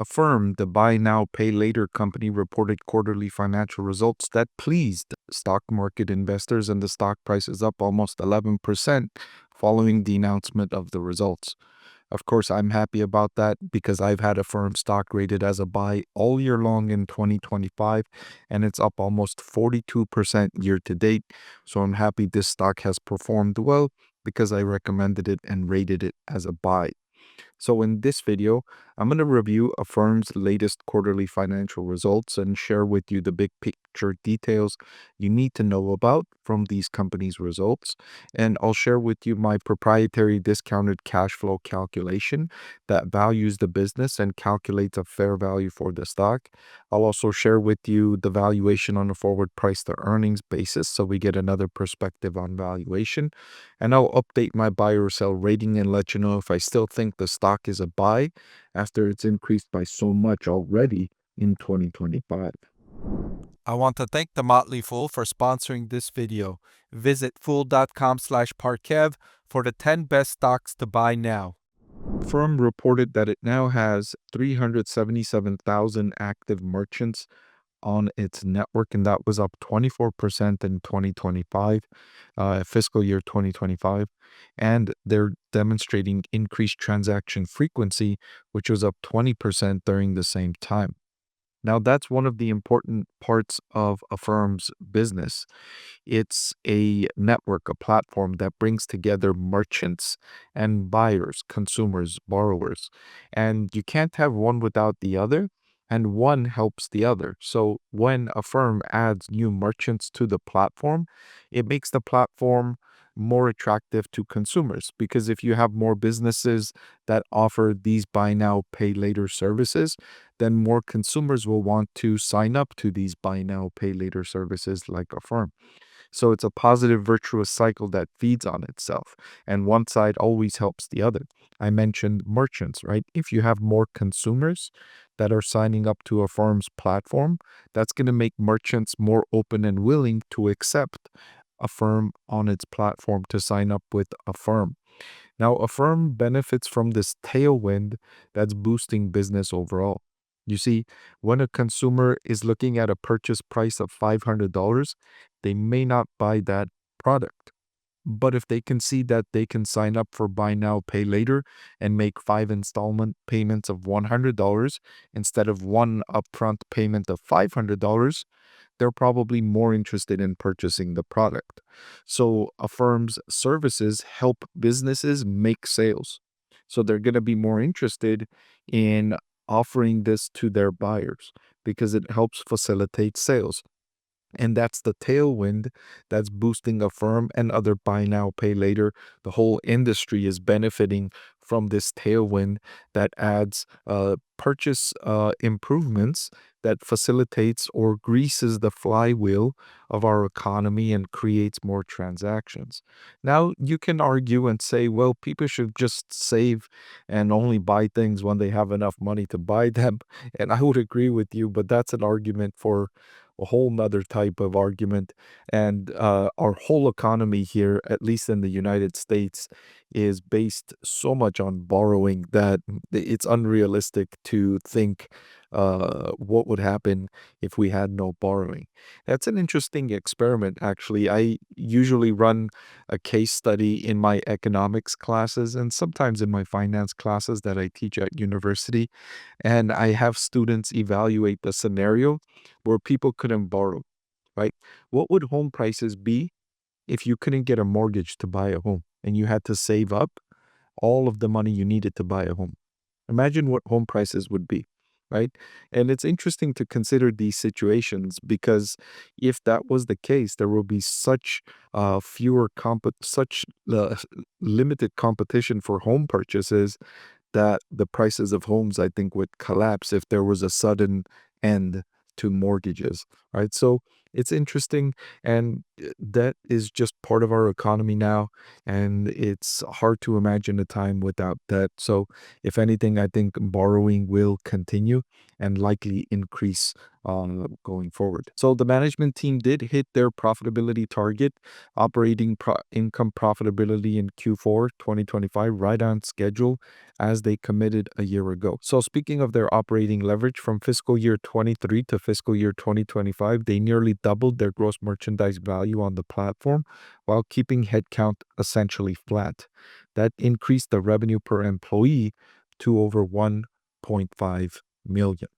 Affirm, the buy now, pay later company, reported quarterly financial results that pleased stock market investors, and the stock price is up almost 11% following the announcement of the results. Of course, I'm happy about that because I've had Affirm stock rated as a buy all year long in 2025, and it's up almost 42% year to date. So I'm happy this stock has performed well because I recommended it and rated it as a buy. So in this video, I'm going to review Affirm's latest quarterly financial results and share with you the big picture details you need to know about from these companies' results. And I'll share with you my proprietary discounted cash flow calculation that values the business and calculates a fair value for the stock. I'll also share with you the valuation on a forward price to earnings basis so we get another perspective on valuation. And I'll update my buy or sell rating and let you know if I still think the stock is a buy after it's increased by so much already in 2025. I want to thank the Motley Fool for sponsoring this video. Visit fool.com/Parkev for the 10 best stocks to buy now. Affirm reported that it now has 377,000 active merchants on its network, and that was up 24% in 2025, fiscal year 2025. And they're demonstrating increased transaction frequency, which was up 20% during the same time. Now, that's one of the important parts of Affirm's business. It's a network, a platform that brings together merchants and buyers, consumers, borrowers. And you can't have one without the other, and one helps the other. So when Affirm adds new merchants to the platform, it makes the platform more attractive to consumers, because if you have more businesses that offer these buy now, pay later services, then more consumers will want to sign up to these buy now, pay later services like Affirm. So it's a positive, virtuous cycle that feeds on itself, and one side always helps the other. I mentioned merchants, right? If you have more consumers that are signing up to Affirm's platform, that's going to make merchants more open and willing to accept Affirm on its platform to sign up with Affirm. Now, Affirm benefits from this tailwind that's boosting business overall. You see, when a consumer is looking at a purchase price of $500, they may not buy that product. But if they can see that they can sign up for buy now, pay later and make 5 installment payments of $100 instead of one upfront payment of $500, they're probably more interested in purchasing the product. So Affirm's services help businesses make sales. So they're going to be more interested in offering this to their buyers because it helps facilitate sales. And that's the tailwind that's boosting Affirm and other buy now, pay later. The whole industry is benefiting from this tailwind that adds purchase improvements that facilitates or greases the flywheel of our economy and creates more transactions. Now, you can argue and say, well, people should just save and only buy things when they have enough money to buy them. And I would agree with you, but that's an argument for a whole nother type of argument. And our whole economy here, at least in the United States, is based so much on borrowing that it's unrealistic to think what would happen if we had no borrowing. That's an interesting experiment, actually. I usually run a case study in my economics classes and sometimes in my finance classes that I teach at university. And I have students evaluate the scenario where people couldn't borrow, right? What would home prices be if you couldn't get a mortgage to buy a home and you had to save up all of the money you needed to buy a home? Imagine what home prices would be, right? And it's interesting to consider these situations because if that was the case, there will be such such limited competition for home purchases that the prices of homes, I think, would collapse if there was a sudden end to mortgages, right? So it's interesting, and that is just part of our economy now, and it's hard to imagine a time without that. So if anything, I think borrowing will continue and likely increase going forward. So the management team did hit their profitability target, operating income profitability in Q4 2025 right on schedule as they committed a year ago. So speaking of their operating leverage from fiscal year 23 to fiscal year 2025, they nearly doubled their gross merchandise value on the platform while keeping headcount essentially flat. That increased the revenue per employee to over 1.5 million.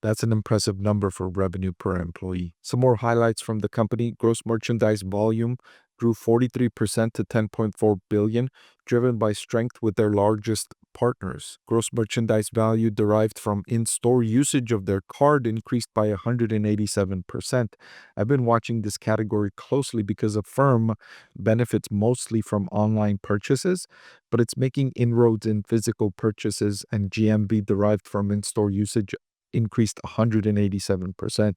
That's an impressive number for revenue per employee. Some more highlights from the company. Gross merchandise volume grew 43% to 10.4 billion, driven by strength with their largest partners. Gross merchandise value derived from in-store usage of their card increased by 187%. I've been watching this category closely because Affirm benefits mostly from online purchases, but it's making inroads in physical purchases, and GMV derived from in-store usage increased 187%.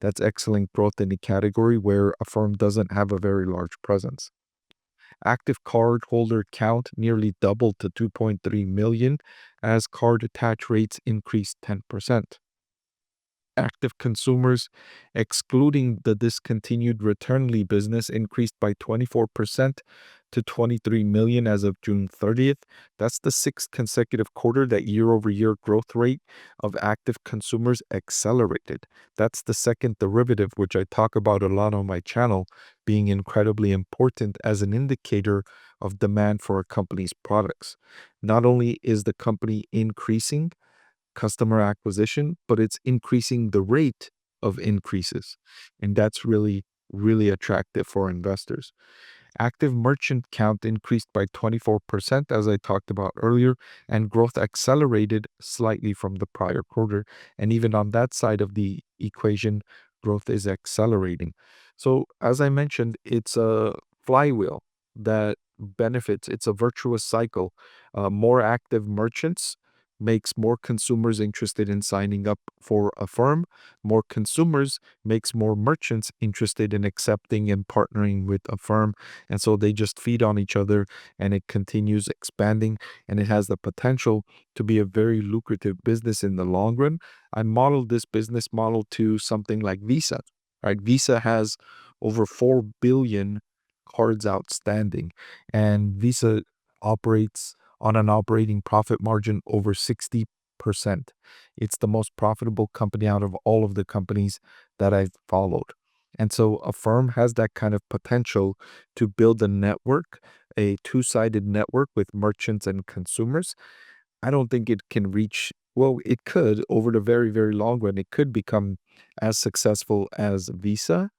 That's excellent growth in a category where Affirm doesn't have a very large presence. Active cardholder count nearly doubled to 2.3 million as card attach rates increased 10%. Active consumers, excluding the discontinued Returnly business, increased by 24% to 23 million as of June 30th. That's the sixth consecutive quarter that year-over-year growth rate of active consumers accelerated. That's the second derivative, which I talk about a lot on my channel, being incredibly important as an indicator of demand for a company's products. Not only is the company increasing customer acquisition, but it's increasing the rate of increases. And that's really, really attractive for investors. Active merchant count increased by 24%, as I talked about earlier, and growth accelerated slightly from the prior quarter. And even on that side of the equation, growth is accelerating. So, as I mentioned, it's a flywheel that benefits, it's a virtuous cycle. More active merchants makes more consumers interested in signing up for Affirm. More consumers makes more merchants interested in accepting and partnering with Affirm. And so they just feed on each other and it continues expanding, and it has the potential to be a very lucrative business in the long run. I modeled this business model to something like Visa, right? Visa has over 4 billion cards outstanding, and Visa operates on an operating profit margin over 60%. It's the most profitable company out of all of the companies that I've followed. And so Affirm has that kind of potential to build a network, a two-sided network with merchants and consumers. I don't think it can reach, well, it could over the very, very long run. It could become as successful as Visa,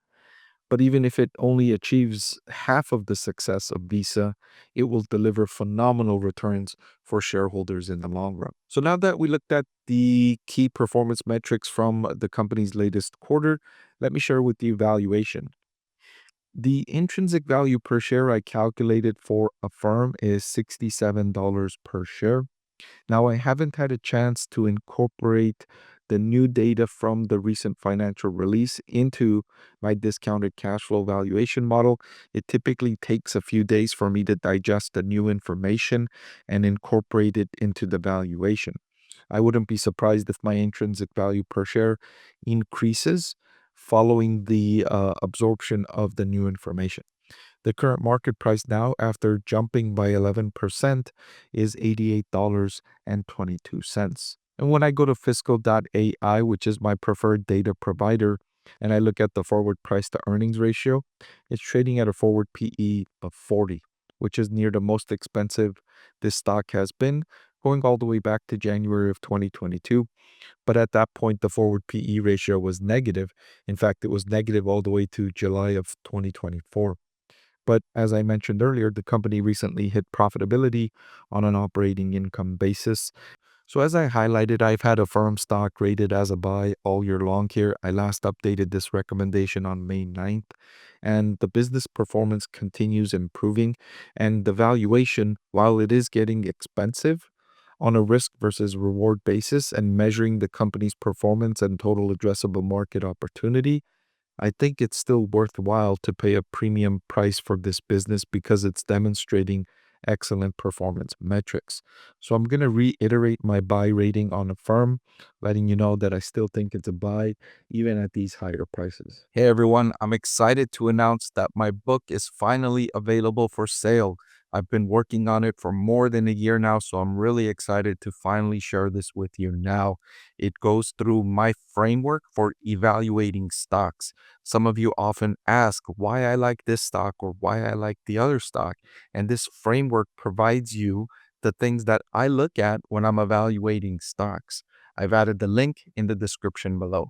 but even if it only achieves half of the success of Visa, it will deliver phenomenal returns for shareholders in the long run. So now that we looked at the key performance metrics from the company's latest quarter, let me share with you valuation. The intrinsic value per share I calculated for Affirm is $67 per share. Now, I haven't had a chance to incorporate the new data from the recent financial release into my discounted cash flow valuation model. It typically takes a few days for me to digest the new information and incorporate it into the valuation. I wouldn't be surprised if my intrinsic value per share increases following the absorption of the new information. The current market price now, after jumping by 11%, is $88.22. And when I go to fiscal.ai, which is my preferred data provider, and I look at the forward price to earnings ratio, it's trading at a forward PE of 40, which is near the most expensive this stock has been, going all the way back to January of 2022. But at that point, the forward PE ratio was negative. In fact, it was negative all the way to July of 2024. But as I mentioned earlier, the company recently hit profitability on an operating income basis. So as I highlighted, I've had Affirm stock rated as a buy all year long here. I last updated this recommendation on May 9th, and the business performance continues improving. And the valuation, while it is getting expensive on a risk versus reward basis and measuring the company's performance and total addressable market opportunity, I think it's still worthwhile to pay a premium price for this business because it's demonstrating excellent performance metrics. So I'm going to reiterate my buy rating on Affirm, letting you know that I still think it's a buy even at these higher prices. Hey everyone, I'm excited to announce that my book is finally available for sale. I've been working on it for more than a year now, so I'm really excited to finally share this with you now. It goes through my framework for evaluating stocks. Some of you often ask why I like this stock or why I like the other stock, and this framework provides you the things that I look at when I'm evaluating stocks. I've added the link in the description below.